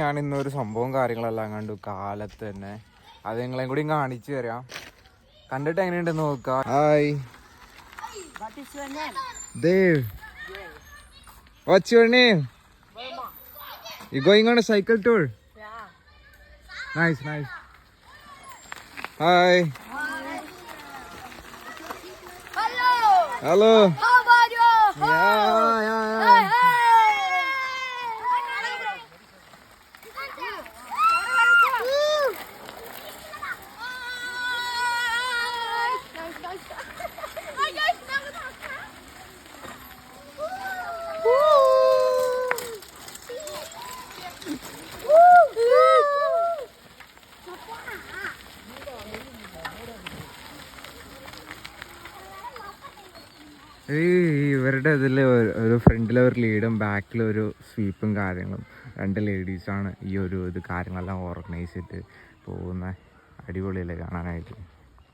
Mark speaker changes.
Speaker 1: ഞാൻ ഇന്നൊരു സംഭവം കാര്യങ്ങളെല്ലാം കണ്ടു കാലത്ത് തന്നെ. അത് നിങ്ങളെയും കൂടി കാണിച്ചു തരാം. കണ്ടിട്ട് എങ്ങനെയുണ്ടെന്ന് നോക്കാം. Hi Dave. What's your name? You going on a cycle tour? Yeah. Nice. Hi. Hello.
Speaker 2: How about you?
Speaker 1: Yeah. ഇവരുടെ ഇതിൽ ഒരു ഫ്രണ്ടിലൊരു ലീഡും ബാക്കിലൊരു സ്വീപ്പും കാര്യങ്ങളും 2 ലേഡീസാണ് ഈ ഒരു ഇത് കാര്യങ്ങളെല്ലാം ഓർഗനൈസ് ചെയ്തിട്ട് പോകുന്ന. അടിപൊളിയല്ലേ കാണാനായിട്ട്.